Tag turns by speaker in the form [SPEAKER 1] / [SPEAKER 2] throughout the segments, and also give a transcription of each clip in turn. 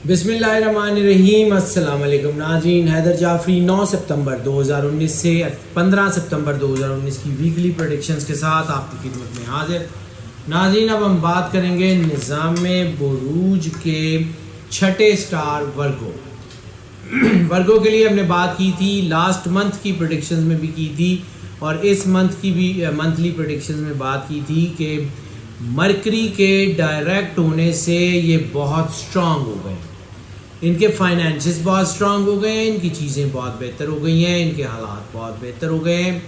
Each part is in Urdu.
[SPEAKER 1] بسم اللہ الرحمن الرحیم۔ السلام علیکم ناظرین، حیدر جعفری 9 ستمبر 2019 سے 15 ستمبر 2019 کی ویکلی پریڈکشنز کے ساتھ آپ کی خدمت میں حاضر۔ ناظرین، اب ہم بات کریں گے نظام بروج کے چھٹے سٹار ورگو۔ ورگو کے لیے ہم نے بات کی تھی لاسٹ منتھ کی پریڈکشنز میں بھی کی تھی، اور اس منتھ کی بھی منتھلی پریڈکشنز میں بات کی تھی کہ مرکری کے ڈائریکٹ ہونے سے یہ بہت سٹرانگ ہو گئے، ان کے فائنینسز بہت سٹرانگ ہو گئے ہیں، ان کی چیزیں بہت بہتر ہو گئی ہیں، ان کے حالات بہت بہتر ہو گئے ہیں،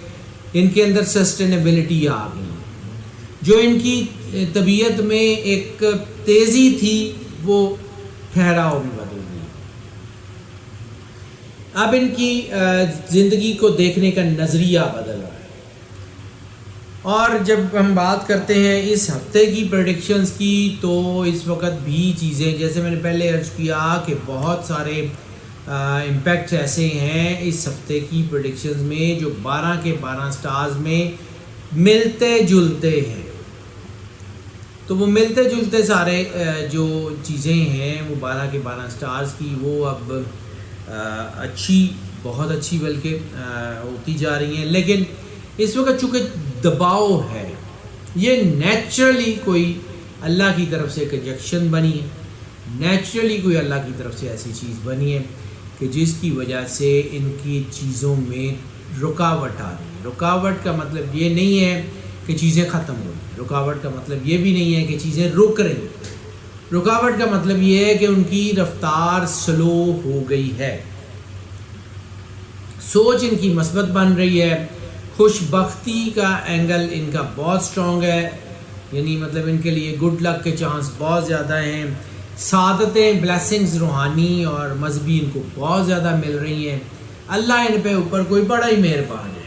[SPEAKER 1] ان کے اندر سسٹینیبلٹی آ گئی ہے۔ جو ان کی طبیعت میں ایک تیزی تھی وہ ٹھہراؤ میں بدل گئی۔ اب ان کی زندگی کو دیکھنے کا نظریہ بدل رہا ہے۔ اور جب ہم بات کرتے ہیں اس ہفتے کی پریڈکشنز کی، تو اس وقت بھی چیزیں جیسے میں نے پہلے عرض کیا کہ بہت سارے امپیکٹس ایسے ہیں اس ہفتے کی پریڈکشنز میں جو 12 کے 12 سٹارز میں ملتے جلتے ہیں۔ تو وہ ملتے جلتے سارے جو چیزیں ہیں وہ 12 کے 12 سٹارز کی وہ اب اچھی، بہت اچھی بلکہ ہوتی جا رہی ہیں۔ لیکن اس وقت چونکہ دباؤ ہے، یہ نیچرلی کوئی اللہ کی طرف سے ایک انجیکشن بنی ہے، نیچرلی کوئی اللہ کی طرف سے ایسی چیز بنی ہے کہ جس کی وجہ سے ان کی چیزوں میں رکاوٹ آ رہی ہے۔ رکاوٹ کا مطلب یہ نہیں ہے کہ چیزیں ختم ہو رہی ہیں، رکاوٹ کا مطلب یہ بھی نہیں ہے کہ چیزیں رک رہی ہیں، رکاوٹ کا مطلب یہ ہے کہ ان کی رفتار سلو ہو گئی ہے، سوچ ان کی مثبت بن رہی ہے، خوش بختی کا اینگل ان کا بہت سٹرانگ ہے، یعنی مطلب ان کے لیے گڈ لک کے چانس بہت زیادہ ہیں، سعادتیں، بلیسنگز روحانی اور مذہبی ان کو بہت زیادہ مل رہی ہیں، اللہ ان پہ اوپر کوئی بڑا ہی مہربان ہے۔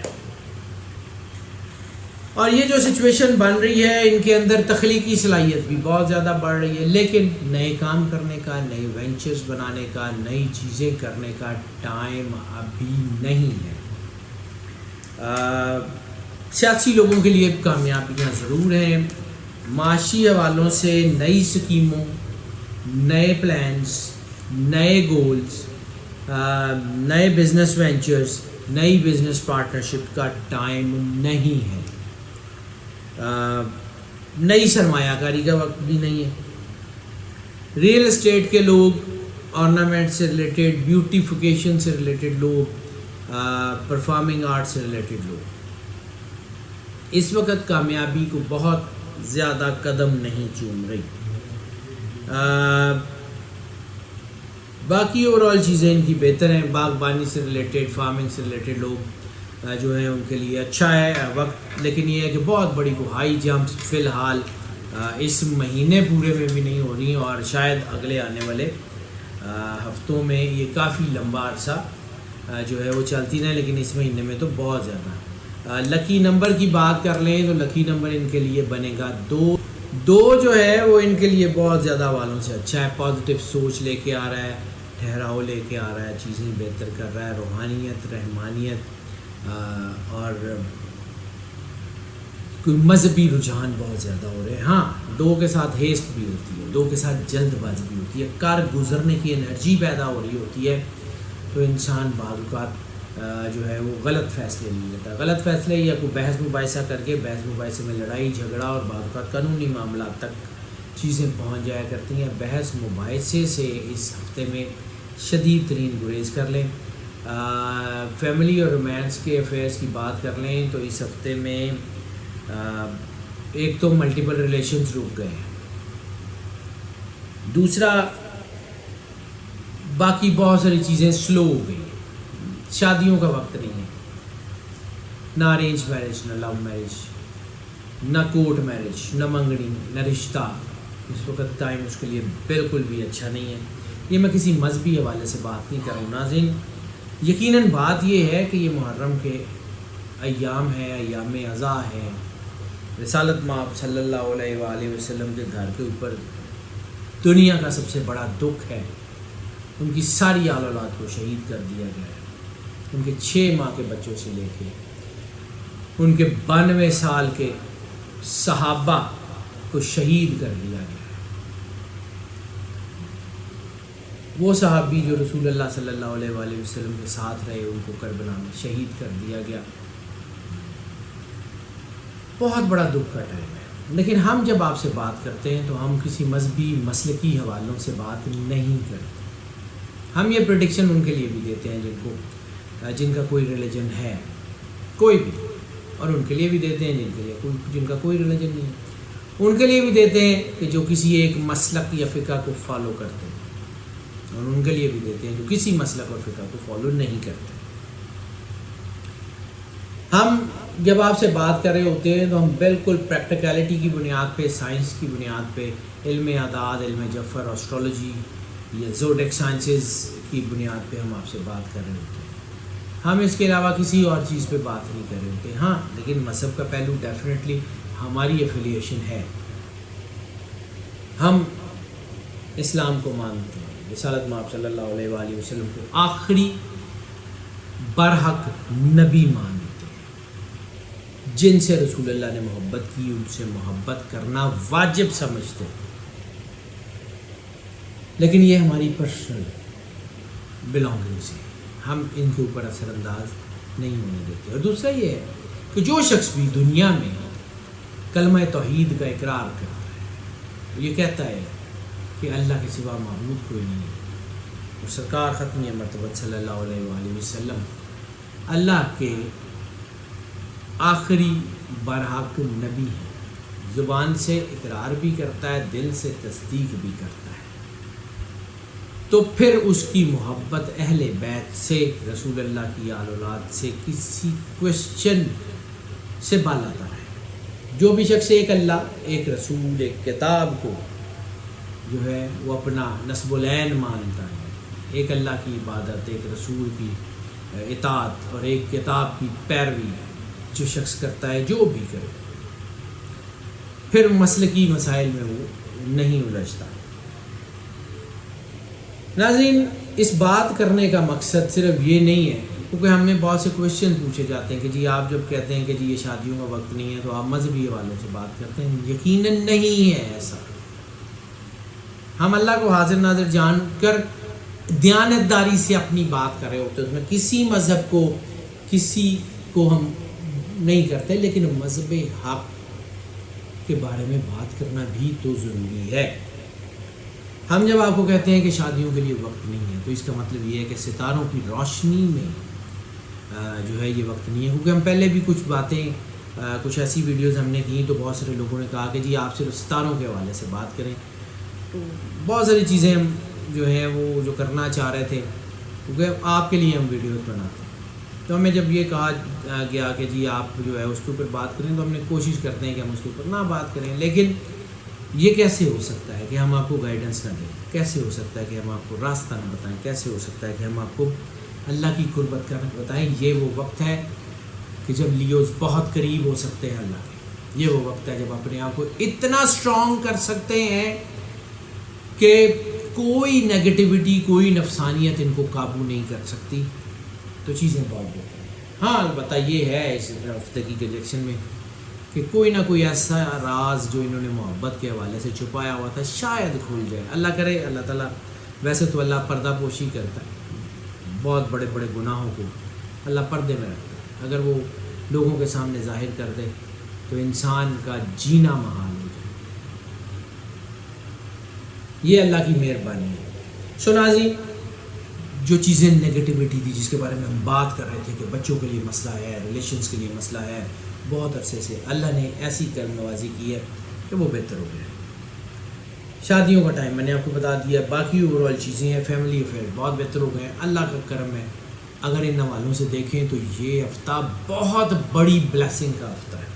[SPEAKER 1] اور یہ جو سچویشن بن رہی ہے، ان کے اندر تخلیقی صلاحیت بھی بہت زیادہ بڑھ رہی ہے، لیکن نئے کام کرنے کا، نئے وینچرز بنانے کا، نئی چیزیں کرنے کا ٹائم ابھی نہیں ہے۔ سیاسی لوگوں کے لیے کامیابیاں ضرور ہیں، معاشی حوالوں سے نئی سکیموں، نئے پلانز، نئے گولز، نئے بزنس وینچرز، نئی بزنس پارٹنرشپ کا ٹائم نہیں ہے، نئی سرمایہ کاری کا وقت بھی نہیں ہے۔ ریئل اسٹیٹ کے لوگ، آرنامنٹ سے ریلیٹڈ، بیوٹیفیکیشن سے ریلیٹڈ لوگ، پرفارمنگ آرٹ سے ریلیٹڈ لوگ اس وقت کامیابی کو بہت زیادہ قدم نہیں چوم رہی۔ باقی اوورال چیزیں ان کی بہتر ہیں، باغبانی سے ریلیٹڈ، فارمنگ سے ریلیٹڈ لوگ جو ہیں ان کے لیے اچھا ہے وقت، لیکن یہ ہے کہ بہت بڑی کو ہائی جمپس فی الحال اس مہینے پورے میں بھی نہیں ہو رہی، اور شاید اگلے آنے والے ہفتوں میں یہ کافی لمبا عرصہ جو ہے وہ چلتی رہے، لیکن اس مہینے میں تو بہت زیادہ۔ لکی نمبر کی بات کر لیں تو لکی نمبر ان کے لیے بنے گا 2 جو ہے وہ ان کے لیے بہت زیادہ والوں سے اچھا ہے، پازیٹیو سوچ لے کے آ رہا ہے، ٹھہراؤ لے کے آ رہا ہے، چیزیں بہتر کر رہا ہے، روحانیت، رحمانیت اور کوئی مذہبی رجحان بہت زیادہ ہو رہے ہیں۔ ہاں، 2 کے ساتھ ہیسٹ بھی ہوتی ہے، 2 کے ساتھ جلد بازی بھی ہوتی ہے، کار گزرنے کی انرجی پیدا ہو رہی ہوتی ہے، تو انسان بعض اوقات جو ہے وہ غلط فیصلے لے لیتا ہے، غلط فیصلے یا کوئی بحث مباحثہ کر کے بحث مباحثے میں لڑائی جھگڑا اور بعض اوقات قانونی معاملات تک چیزیں پہنچ جایا کرتی ہیں۔ بحث مباحثے سے اس ہفتے میں شدید ترین گریز کر لیں۔ فیملی اور رومانس کے افیئرس کی بات کر لیں تو اس ہفتے میں ایک تو ملٹیپل ریلیشنز رک گئے ہیں، دوسرا باقی بہت ساری چیزیں سلو ہو گئی ہیں، شادیوں کا وقت نہیں ہے، نہ ارینج میرج، نہ لو میرج، نہ کورٹ میرج، نہ منگنی، نہ رشتہ، اس وقت ٹائم اس کے لیے بالکل بھی اچھا نہیں ہے۔ یہ میں کسی مذہبی حوالے سے بات نہیں کر رہا ہوں ناظرین، یقیناً بات یہ ہے کہ یہ محرم کے ایام ہیں، ایام عزا ہیں، رسالت مآب صلی اللہ علیہ وآلہ وسلم کے گھر کے اوپر دنیا کا سب سے بڑا دکھ ہے، ان کی ساری آل اولاد کو شہید کر دیا گیا ہے، ان کے 6 ماہ کے بچوں سے لے کے ان کے 92 سال کے صحابہ کو شہید کر دیا گیا ہے۔ وہ صحابی جو رسول اللہ صلی اللہ علیہ وآلہ وسلم کے ساتھ رہے، ان کو کربلا میں شہید کر دیا گیا. بہت بڑا دکھ کا ٹائم ہے. لیکن ہم جب آپ سے بات کرتے ہیں تو ہم کسی مذہبی مسلکی حوالوں سے بات نہیں کرتے. ہم یہ پریڈکشن ان کے لیے بھی دیتے ہیں جن کا کوئی ریلیجن ہے، کوئی بھی، اور ان کے لیے بھی دیتے ہیں جن کا کوئی ریلیجن نہیں ہے. ان کے لیے بھی دیتے ہیں کہ جو کسی ایک مسلک یا فقہ کو فالو کرتے ہیں، اور ان کے لیے بھی دیتے ہیں جو کسی مسلک اور فقہ کو فالو نہیں کرتے. ہم جب آپ سے بات کر رہے ہوتے ہیں تو ہم بالکل پریکٹیکلٹی کی بنیاد پہ، سائنس کی بنیاد پہ، علم اعداد، علم جفر، ایسٹرولوجی یا زوڈک سائنسز کی بنیاد پہ ہم آپ سے بات کر رہے ہوتے ہیں. ہم اس کے علاوہ کسی اور چیز پہ بات نہیں کر رہے ہوتے. ہاں، لیکن مذہب کا پہلو ڈیفینیٹلی ہماری ایفیلیشن ہے. ہم اسلام کو مانتے ہیں، رسالت مآب صلی اللہ علیہ وآلہ وسلم کو آخری برحق نبی مانتے ہیں، جن سے رسول اللہ نے محبت کی، ان سے محبت کرنا واجب سمجھتے ہیں. لیکن یہ ہماری پرسنل بلانگنگس ہیں، ہم ان کے اوپر اثر انداز نہیں ہونے دیتے. اور دوسرا یہ ہے کہ جو شخص بھی دنیا میں کلمہ توحید کا اقرار کرتا ہے، یہ کہتا ہے کہ اللہ کے سوا معبود کوئی نہیں ہے، اور سرکار ختم مرتبہ صلی اللہ علیہ وآلہ وسلم اللہ کے آخری برحق نبی ہیں، زبان سے اقرار بھی کرتا ہے، دل سے تصدیق بھی کرتا ہے، تو پھر اس کی محبت اہل بیت سے، رسول اللہ کی آل اولاد سے کسی کوشچن سے بالاتر ہے. جو بھی شخص ایک اللہ، ایک رسول، ایک کتاب کو جو ہے وہ اپنا نسب العین مانتا ہے، ایک اللہ کی عبادت، ایک رسول کی اطاعت اور ایک کتاب کی پیروی جو شخص کرتا ہے، جو بھی کرے، پھر مسلکی مسائل میں وہ نہیں الجھتا. ناظرین، اس بات کرنے کا مقصد صرف یہ نہیں ہے، کیونکہ ہم نے بہت سے کویشچن پوچھے جاتے ہیں کہ جی آپ جب کہتے ہیں کہ جی یہ شادیوں کا وقت نہیں ہے تو آپ مذہبی حوالوں سے بات کرتے ہیں. یقیناً نہیں ہے ایسا. ہم اللہ کو حاضر ناظر جان کر دیانتداری سے اپنی بات کر رہے ہوتے ہیں، اس میں کسی مذہب کو، کسی کو ہم نہیں کرتے. لیکن مذہب حق کے بارے میں بات کرنا بھی تو ضروری ہے. ہم جب آپ کو کہتے ہیں کہ شادیوں کے لیے وقت نہیں ہے تو اس کا مطلب یہ ہے کہ ستاروں کی روشنی میں جو ہے یہ وقت نہیں ہے. کیونکہ ہم پہلے بھی کچھ باتیں، کچھ ایسی ویڈیوز ہم نے کی تو بہت سارے لوگوں نے کہا کہ جی آپ صرف ستاروں کے حوالے سے بات کریں. تو بہت ساری چیزیں ہم جو ہیں وہ جو کرنا چاہ رہے تھے، کیونکہ آپ کے لیے ہم ویڈیوز بناتے ہیں. تو ہمیں جب یہ کہا گیا کہ جی آپ جو ہے اس کے اوپر بات کریں تو ہم نے کوشش کرتے ہیں کہ ہم اس کے اوپر نہ بات کریں. لیکن یہ کیسے ہو سکتا ہے کہ ہم آپ کو گائیڈنس نہ دیں؟ کیسے ہو سکتا ہے کہ ہم آپ کو راستہ نہ بتائیں؟ کیسے ہو سکتا ہے کہ ہم آپ کو اللہ کی قربت کا نہ بتائیں؟ یہ وہ وقت ہے کہ جب لیوز بہت قریب ہو سکتے ہیں اللہ کے. یہ وہ وقت ہے جب اپنے آپ کو اتنا اسٹرانگ کر سکتے ہیں کہ کوئی نیگیٹیوٹی، کوئی نفسانیت ان کو قابو نہیں کر سکتی. تو چیزیں بہت بہتر ہیں. ہاں، البتہ یہ ہے اس ہفتے کی کلیکشن میں کہ کوئی نہ کوئی ایسا راز جو انہوں نے محبت کے حوالے سے چھپایا ہوا تھا شاید کھل جائے. اللہ کرے. اللہ تعالیٰ، ویسے تو اللہ پردہ پوشی کرتا ہے، بہت بڑے بڑے گناہوں کو اللہ پردے میں رکھتا ہے. اگر وہ لوگوں کے سامنے ظاہر کر دے تو انسان کا جینا محال ہو جائے. یہ اللہ کی مہربانی ہے. سو ناظرین، جو چیزیں نگیٹیوٹی تھی جس کے بارے میں ہم بات کر رہے تھے کہ بچوں کے لیے مسئلہ ہے، ریلیشنز کے لیے مسئلہ ہے، بہت عرصے سے اللہ نے ایسی کرم نوازی کی ہے کہ وہ بہتر ہو گیا ہے. شادیوں کا ٹائم میں نے آپ کو بتا دیا. باقی اوور آل چیزیں ہیں، فیملی افیئر بہت بہتر ہو گئے ہیں. اللہ کا کرم ہے. اگر ان حوالوں سے دیکھیں تو یہ ہفتہ بہت بڑی بلیسنگ کا ہفتہ ہے.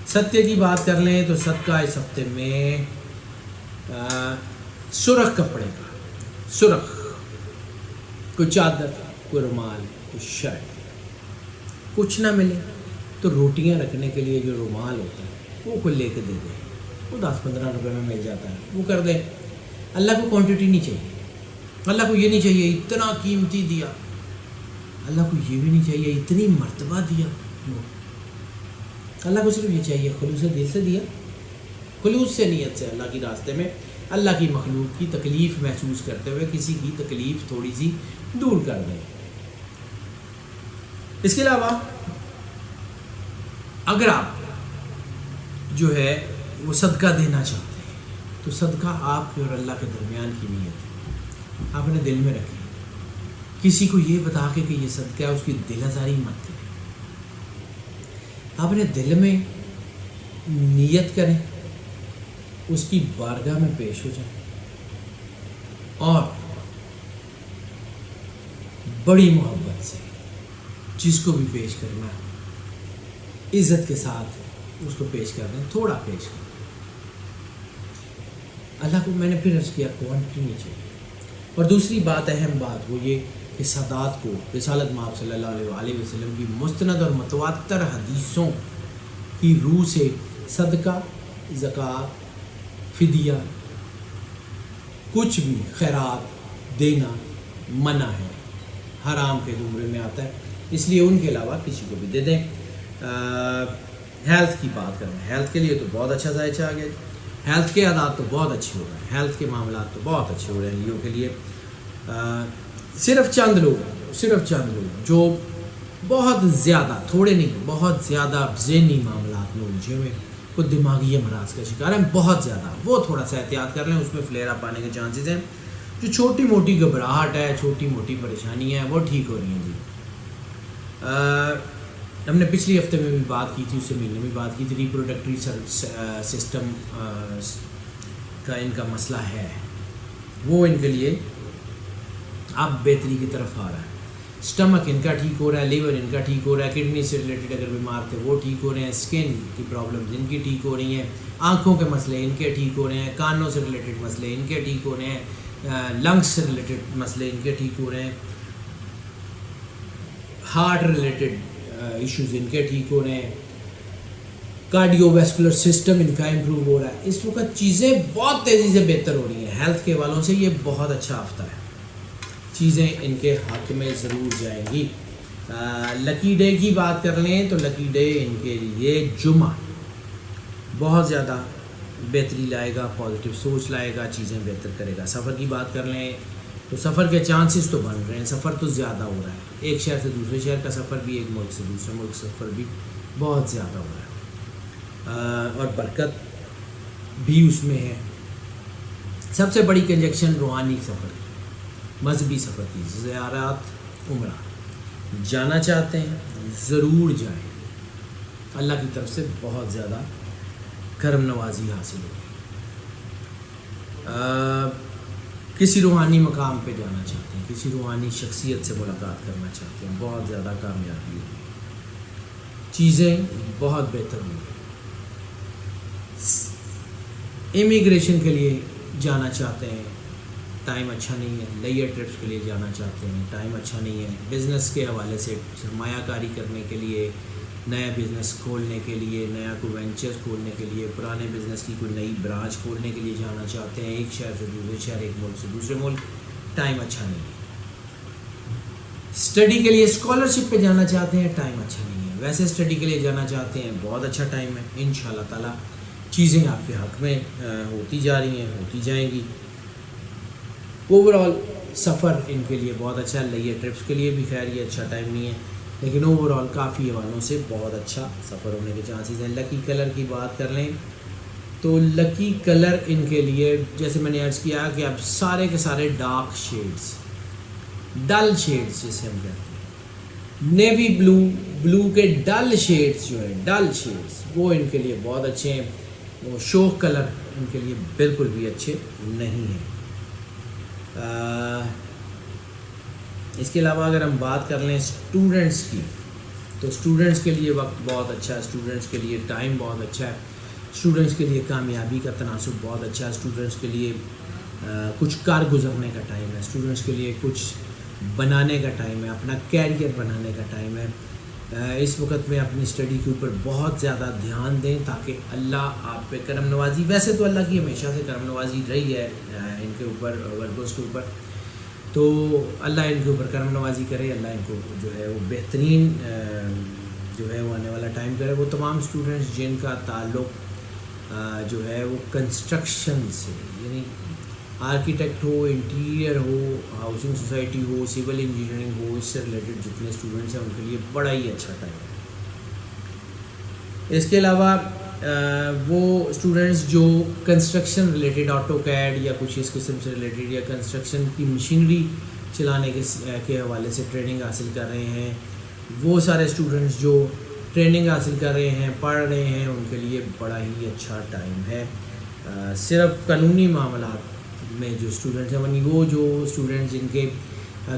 [SPEAKER 1] ستیہ کی بات کر لیں تو صدقہ اس ہفتے میں سرخ کپڑے کا، سرخ، کوئی چادر، کوئی رومال، کوئی شرٹ. کچھ نہ ملے تو روٹیاں رکھنے کے لیے جو رومال ہوتا ہے وہ کوئی لے کے دے دے. وہ 10-15 روپے میں مل جاتا ہے، وہ کر دے. اللہ کو کوانٹٹی نہیں چاہیے. اللہ کو یہ نہیں چاہیے اتنا قیمتی دیا. اللہ کو یہ بھی نہیں چاہیے اتنی مرتبہ دیا. اللہ کو صرف یہ چاہیے خلوص دل سے دیا، خلوص سے، نیت سے اللہ کی راستے میں اللہ کی مخلوق کی تکلیف محسوس کرتے ہوئے کسی کی تکلیف تھوڑی سی دور کر دیں۔ اس کے علاوہ اگر آپ جو ہے وہ صدقہ دینا چاہتے ہیں تو صدقہ آپ کے اور اللہ کے درمیان کی نیت ہے، آپ نے دل میں رکھیں، کسی کو یہ بتا کے کہ یہ صدقہ ہے اس کی دل آزاری مت کریں، آپ نے دل میں نیت کریں، اس کی بارگاہ میں پیش ہو جائیں اور بڑی محبت سے جس کو بھی پیش کرنا ہے عزت کے ساتھ اس کو پیش کر دیں، تھوڑا پیش کر دیں۔ اللہ کو میں نے پھر عرض کیا کوانٹٹی نہیں چاہیے۔ اور دوسری بات، اہم بات وہ یہ کہ سادات کو رسالت مآب صلی اللہ علیہ وسلم کی مستند اور متواتر حدیثوں کی روح سے صدقہ، زکوٰۃ، فدیہ، کچھ بھی خیرات دینا منع ہے، حرام کے زمرے میں آتا ہے، اس لیے ان کے علاوہ کسی کو بھی دے دیں۔ ہیلتھ کی بات کریں، ہیلتھ کے لیے تو بہت اچھا ذائچہ آ گیا، ہیلتھ کے عادات تو بہت اچھے ہو رہے ہیں، ہیلتھ کے معاملات تو بہت اچھے ہو رہے ہیں لیوں کے لیے۔ صرف چند لوگ جو بہت زیادہ، تھوڑے نہیں بہت زیادہ ذہنی معاملات میں الجھے ہوئے، کو دماغی امراض کا شکار ہیں بہت زیادہ، وہ تھوڑا سا احتیاط کر لیں، اس میں فلیئر اپ آنے کے چانسز ہیں۔ جو چھوٹی موٹی گھبراہٹ ہے، چھوٹی موٹی پریشانی ہے، وہ ٹھیک ہو رہی ہیں جی۔ ہم نے پچھلی ہفتے میں بھی بات کی تھی، اس سے مہینے میں بات کی تھی، ریپروڈکٹری سسٹم کا ان کا مسئلہ ہے، وہ ان کے لیے اب بہتری کی طرف آ رہا ہے۔ سٹمک ان کا ٹھیک ہو رہا ہے، لیور ان کا ٹھیک ہو رہا ہے، کڈنی سے ریلیٹڈ اگر بیمار تھے وہ ٹھیک ہو رہے ہیں، اسکن کی پرابلمز ان کی ٹھیک ہو رہی ہیں، آنکھوں کے مسئلے ان کے ٹھیک ہو رہے ہیں، کانوں سے ریلیٹڈ مسئلے ان کے ٹھیک ہو رہے ہیں، لنگس سے ریلیٹڈ مسئلے ان کے ٹھیک ہو رہے ہیں، ہارٹ ریلیٹڈ ایشوز ان کے ٹھیک ہو رہے ہیں، کارڈیو ویسکولر سسٹم ان کا امپروو ہو رہا ہے۔ اس وقت چیزیں بہت تیزی سے بہتر ہو رہی ہیں، ہیلتھ کے والوں سے یہ بہت اچھا ہفتہ ہے، چیزیں ان کے حق میں ضرور جائیں گی۔ لکی ڈے کی بات کر لیں تو لکی ڈے ان کے لیے جمعہ بہت زیادہ بہتری لائے گا، پازیٹیو سوچ لائے گا، چیزیں بہتر کرے گا۔ سفر کی بات کر لیں تو سفر کے چانسز تو بن رہے ہیں، سفر تو زیادہ ہو رہا ہے، ایک شہر سے دوسرے شہر کا سفر بھی، ایک ملک سے دوسرے ملک سفر بھی بہت زیادہ ہو رہا ہے، اور برکت بھی اس میں ہے۔ سب سے بڑی کنجیکشن روحانی سفر کی، مذہبی سفر کی، زیارات عمرہ جانا چاہتے ہیں ضرور جائیں، اللہ کی طرف سے بہت زیادہ کرم نوازی حاصل ہوگی۔ کسی روحانی مقام پہ جانا چاہتے ہیں، کسی روحانی شخصیت سے ملاقات کرنا چاہتے ہیں، بہت زیادہ کامیابی ہوگی، چیزیں بہت بہتر ہوں گی۔ امیگریشن کے لیے جانا چاہتے ہیں، ٹائم اچھا نہیں ہے، لیئر ٹرپس کے لیے جانا چاہتے ہیں، ٹائم اچھا نہیں ہے، بزنس کے حوالے سے سرمایہ کاری کرنے کے لیے، نیا بزنس کھولنے کے لیے، نیا کوئی وینچر کھولنے کے لیے، پرانے بزنس کی کوئی نئی برانچ کھولنے کے لیے جانا چاہتے ہیں، ایک شہر سے دوسرے شہر، ایک ملک سے دوسرے ملک، ٹائم اچھا نہیں ہے۔ اسٹڈی کے لیے اسکالرشپ پہ جانا چاہتے ہیں، ٹائم اچھا نہیں ہے۔ ویسے اسٹڈی کے لیے جانا چاہتے ہیں، بہت اچھا ٹائم ہے، انشاءاللہ تعالیٰ چیزیں آپ کے حق میں ہوتی جا رہی ہیں، ہوتی جائیں گی۔ اوور آل سفر ان کے لیے بہت اچھا ہے، لیے ٹرپس کے لیے بھی خیر یہ اچھا ٹائم نہیں ہے، لیکن اوور آل کافی حوالوں سے بہت اچھا سفر ہونے کے چانسز ہیں۔ لکی کلر کی بات کر لیں تو لکی کلر ان کے لیے جیسے میں نے عرض کیا کہ اب سارے کے سارے ڈارک شیڈز، ڈل شیڈز جسے ہم کہتے ہیں، نیوی بلو کے ڈل شیڈز جو ہیں، ڈل شیڈز وہ ان کے لیے بہت اچھے ہیں، وہ شوق کلر ان کے لیے بالکل بھی اچھے نہیں ہیں۔ اس کے علاوہ اگر ہم بات کر لیں اسٹوڈنٹس کی تو اسٹوڈنٹس کے لیے وقت بہت اچھا ہے، اسٹوڈنٹس کے لیے ٹائم بہت اچھا ہے، اسٹوڈنٹس کے لیے کامیابی کا تناسب بہت اچھا ہے، اسٹوڈنٹس کے لیے کچھ کار گزرنے کا ٹائم ہے، اسٹوڈنٹس کے لیے کچھ بنانے کا ٹائم ہے، اپنا کیریئر بنانے کا ٹائم ہے۔ اس وقت میں اپنی اسٹڈی کے اوپر بہت زیادہ دھیان دیں تاکہ اللہ آپ پہ کرم نوازی، ویسے تو اللہ کی ہمیشہ سے کرم نوازی رہی ہے ان کے اوپر، ورکرز کے اوپر، تو اللہ ان کے اوپر کرم نوازی کرے، اللہ ان کو جو ہے وہ بہترین جو ہے وہ آنے والا ٹائم کرے۔ وہ تمام اسٹوڈنٹس جن کا تعلق جو ہے وہ کنسٹرکشن سے، یعنی آرکیٹیکٹ ہو، انٹیریئر ہو، ہاؤسنگ سوسائٹی ہو، سول انجینئرنگ ہو، اس سے ریلیٹڈ جتنے اسٹوڈنٹس ہیں ان کے لیے بڑا ہی اچھا ٹائم ہے۔ اس کے علاوہ وہ اسٹوڈنٹس جو کنسٹرکشن ریلیٹڈ آٹو کیڈ یا کچھ اس قسم سے ریلیٹڈ یا کنسٹرکشن کی مشینری چلانے کے حوالے سے ٹریننگ حاصل کر رہے ہیں، وہ سارے اسٹوڈنٹس جو ٹریننگ حاصل کر رہے ہیں، پڑھ رہے ہیں، ان کے لیے بڑا ہی اچھا ٹائم ہے۔ صرف قانونی معاملات میں جو اسٹوڈنٹس ہیں، یعنی وہ جو اسٹوڈنٹس جن کے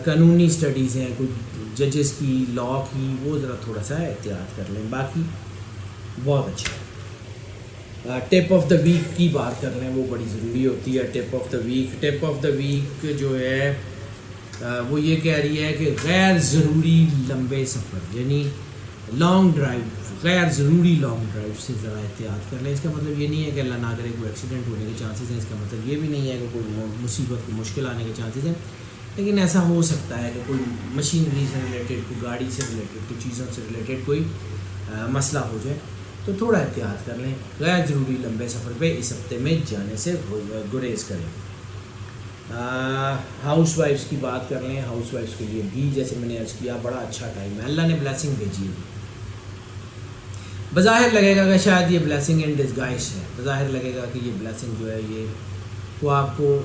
[SPEAKER 1] قانونی اسٹڈیز ہیں، کچھ ججز کی، لاء کی، وہ ذرا تھوڑا سا احتیاط کر لیں، باقی بہت اچھا ہے۔ ٹپ آف دا ویک کی بات کر لیں، وہ بڑی ضروری ہوتی ہے۔ ٹپ آف دا ویک جو ہے وہ یہ کہہ رہی ہے کہ غیر ضروری لمبے سفر، یعنی لانگ ڈرائیو، غیر ضروری لانگ ڈرائیو سے ذرا احتیاط کر لیں۔ اس کا مطلب یہ نہیں ہے کہ اللہ نہ کرے کوئی ایکسیڈنٹ ہونے کے چانسز ہیں، اس کا مطلب یہ بھی نہیں ہے کہ کوئی مصیبت، کوئی مشکل آنے کے چانسز ہیں، لیکن ایسا ہو سکتا ہے کہ کوئی مشینری سے ریلیٹڈ، کوئی گاڑی سے ریلیٹڈ، کوئی چیزوں سے ریلیٹڈ کوئی مسئلہ ہو جائے، تو تھوڑا احتیاط کر لیں۔ غیر ضروری لمبے سفر پہ اس ہفتے میں جانے سے گریز کریں۔ ہاؤس وائفس کی بات کر لیں، ہاؤس وائفس کے لیے بھی جیسے میں نے عرض کیا بڑا اچھا ٹائم ہے، اللہ نے بلیسنگ بھیجی ہے۔ بظاہر لگے گا کہ شاید یہ بلیسنگ ان ڈسگائز ہے، بظاہر لگے گا کہ یہ بلیسنگ جو ہے یہ وہ آپ کو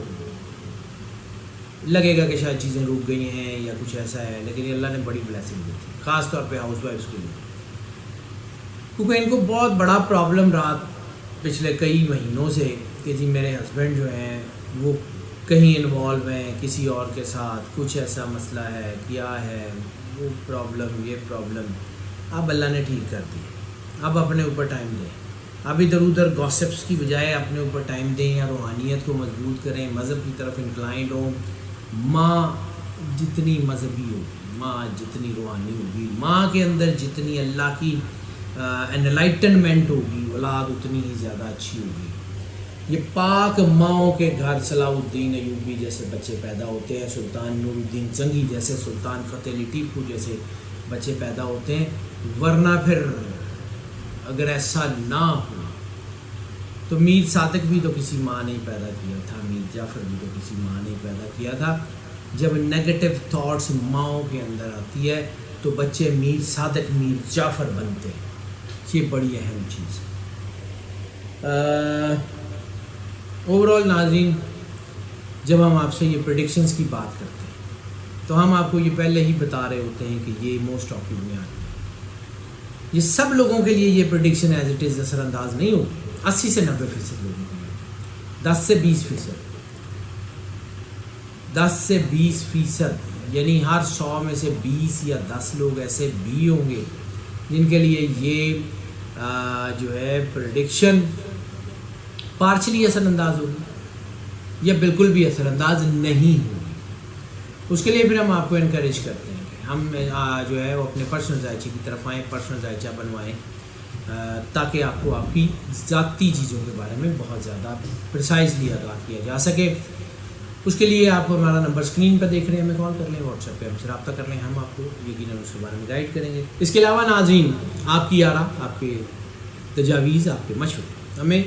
[SPEAKER 1] لگے گا کہ شاید چیزیں رک گئی ہیں یا کچھ ایسا ہے، لیکن یہ اللہ نے بڑی بلیسنگ دی تھی، خاص طور پہ ہاؤس وائفس کے لیے، کیونکہ ان کو بہت بڑا پرابلم رہا پچھلے کئی مہینوں سے کہ جی میرے ہسبینڈ جو ہیں وہ کہیں انوالو ہیں کسی اور کے ساتھ، کچھ ایسا مسئلہ ہے، کیا ہے وہ پرابلم، یہ پرابلم، اب اللہ نے ٹھیک کر دی۔ اب اپنے اوپر ٹائم دیں، اب ادھر ادھر گاسپس کی بجائے اپنے اوپر ٹائم دیں یا روحانیت کو مضبوط کریں، مذہب کی طرف انکلائنڈ ہوں۔ ماں جتنی مذہبی ہوگی، ماں جتنی روحانی ہوگی، ماں کے اندر جتنی اللہ کی انلائٹنمنٹ ہوگی، اولاد اتنی ہی زیادہ اچھی ہوگی۔ یہ پاک ماؤں کے گھر صلاح الدین ایوبی جیسے بچے پیدا ہوتے ہیں، سلطان نور الدین زنگی جیسے، سلطان فتح علی ٹیپو جیسے بچے پیدا ہوتے ہیں، ورنہ پھر اگر ایسا نہ ہو تو میر صادق بھی تو کسی ماں نے پیدا کیا تھا، میر جعفر بھی تو کسی ماں نے پیدا کیا تھا۔ جب نیگیٹو تھاٹس ماؤں کے اندر آتی ہے تو بچے میر صادق، میر جعفر بنتے ہیں، یہ بڑی اہم چیز ہے۔ اوورآل ناظرین، جب ہم آپ سے یہ پریڈکشنز کی بات کرتے ہیں تو ہم آپ کو یہ پہلے ہی بتا رہے ہوتے ہیں کہ یہ موسٹ آف کی بنیاد، یہ سب لوگوں کے لیے یہ پریڈکشن ایز اٹ از اثر انداز نہیں ہوگی۔ 80 سے 90% لوگوں کے لیے، 10 سے 20%، 10 سے 20%، یعنی ہر 100 میں سے 20 یا 10 لوگ ایسے بھی ہوں گے جن کے لیے یہ جو ہے پریڈکشن پارشلی اثر انداز ہوگی یا بالکل بھی اثر انداز نہیں ہوگی۔ اس کے لیے پھر ہم آپ کو انکریج کرتے ہیں کہ ہم جو ہے وہ اپنے پرسنل ذائچے کی طرف آئیں، پرسنل ذائچہ بنوائیں، تاکہ آپ کو آپ کی ذاتی چیزوں کے بارے میں بہت زیادہ پریسائزلی آگاہ کیا جا سکے۔ اس کے لیے آپ ہمارا نمبر اسکرین پہ دیکھ رہے ہیں، ہمیں کال کر لیں، واٹس ایپ پہ ہم سے رابطہ کر لیں، ہم آپ کو یقیناً اس کے بارے میں گائیڈ کریں گے۔ اس کے علاوہ ناظرین، آپ کی آرا، آپ کے تجاویز، آپ کے مشورے ہمیں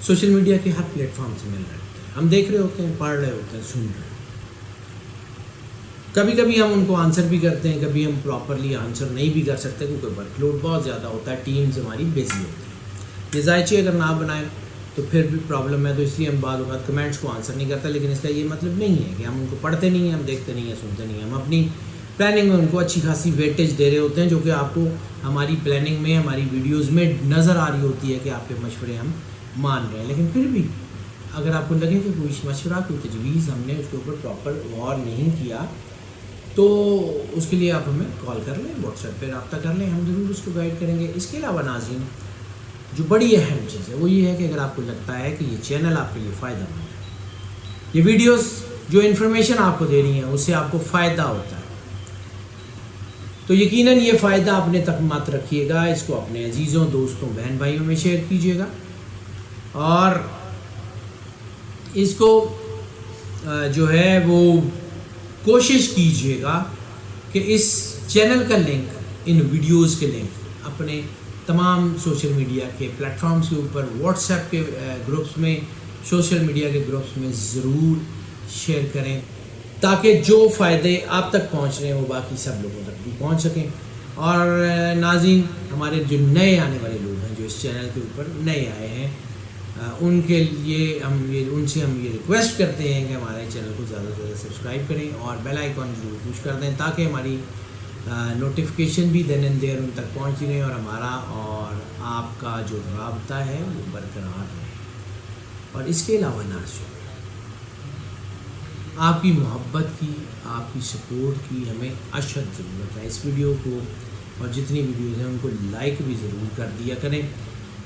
[SPEAKER 1] سوشل میڈیا کے ہر پلیٹ فارم سے مل رہے ہوتے ہیں، ہم دیکھ رہے ہوتے ہیں، پڑھ رہے ہوتے ہیں، سن رہے ہیں۔ کبھی کبھی ہم ان کو آنسر بھی کرتے ہیں، کبھی ہم پراپرلی آنسر نہیں بھی کر سکتے کیونکہ ورک لوڈ بہت زیادہ ہوتا ہے، ٹیمز ہماری بزی ہوتی ہے۔ یہ ذائچے اگر نہ بنائیں تو پھر بھی پرابلم ہے، تو اس لیے ہم بعض اوقات کمنٹس کو آنسر نہیں کرتا، لیکن اس کا یہ مطلب نہیں ہے کہ ہم ان کو پڑھتے نہیں ہیں، ہم دیکھتے نہیں ہیں، سنتے نہیں ہیں۔ ہم اپنی پلاننگ میں ان کو اچھی خاصی ویٹیج دے رہے ہوتے ہیں، جو کہ آپ کو ہماری پلاننگ میں، ہماری ویڈیوز میں نظر آ رہی ہوتی ہے کہ آپ کے مشورے ہم مان رہے ہیں، لیکن پھر بھی اگر آپ کو لگے کہ کوئی مشورہ، کوئی تجویز ہم نے اس کے اوپر پراپر غور نہیں کیا، تو اس کے لیے آپ ہمیں کال کر لیں، واٹس ایپ پہ رابطہ کر لیں، ہم ضرور اس کو گائیڈ کریں گے۔ اس کے علاوہ ناظرین، جو بڑی اہم چیز ہے وہ یہ ہے کہ اگر آپ کو لگتا ہے کہ یہ چینل آپ کے لیے فائدہ مند ہے، یہ ویڈیوز جو انفارمیشن آپ کو دے رہی ہیں اس سے آپ کو فائدہ ہوتا ہے، تو یقیناً یہ فائدہ اپنے تک مت رکھیے گا، اس کو اپنے عزیزوں، دوستوں، بہن بھائیوں میں شیئر کیجیے گا، اور اس کو جو ہے وہ کوشش کیجیے گا کہ اس چینل کا لنک، ان ویڈیوز کے لنک اپنے تمام سوشل میڈیا کے پلیٹ فارمز کے اوپر، واٹس ایپ کے گروپس میں، سوشل میڈیا کے گروپس میں ضرور شیئر کریں تاکہ جو فائدے آپ تک پہنچ رہے ہیں وہ باقی سب لوگوں تک بھی پہنچ سکیں۔ اور ناظرین، ہمارے جو نئے آنے والے لوگ ہیں جو اس چینل کے اوپر نئے آئے ہیں، ان کے لیے ان سے ہم یہ ریکویسٹ کرتے ہیں کہ ہمارے چینل کو زیادہ سے زیادہ سبسکرائب کریں اور بیل آئیکن ضرور پوش کر دیں تاکہ ہماری نوٹیفیکیشن بھی دین اینڈ دیئر ان تک پہنچتی رہے اور ہمارا اور آپ کا جو رابطہ ہے وہ برقرار رہے۔ اور اس کے علاوہ ناظرین، آپ کی محبت کی، آپ کی سپورٹ کی ہمیں اشد ضرورت ہے۔ اس ویڈیو کو اور جتنی ویڈیوز ہیں ان کو لائک بھی ضرور کر دیا کریں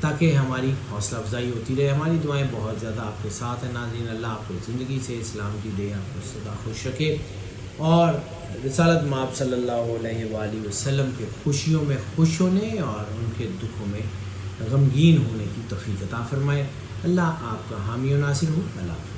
[SPEAKER 1] تاکہ ہماری حوصلہ افزائی ہوتی رہے۔ ہماری دعائیں بہت زیادہ آپ کے ساتھ ہیں ناظرین۔ اللہ آپ کو زندگی سے اسلام کی دے آپ کو سدا خوش رکھے اور رسالت مآب صلی اللہ علیہ وآلہ وسلم کے خوشیوں میں خوش ہونے اور ان کے دکھوں میں غمگین ہونے کی توفیق عطا فرمائے۔ اللہ آپ کا حامی و ناصر ہو۔ اللہ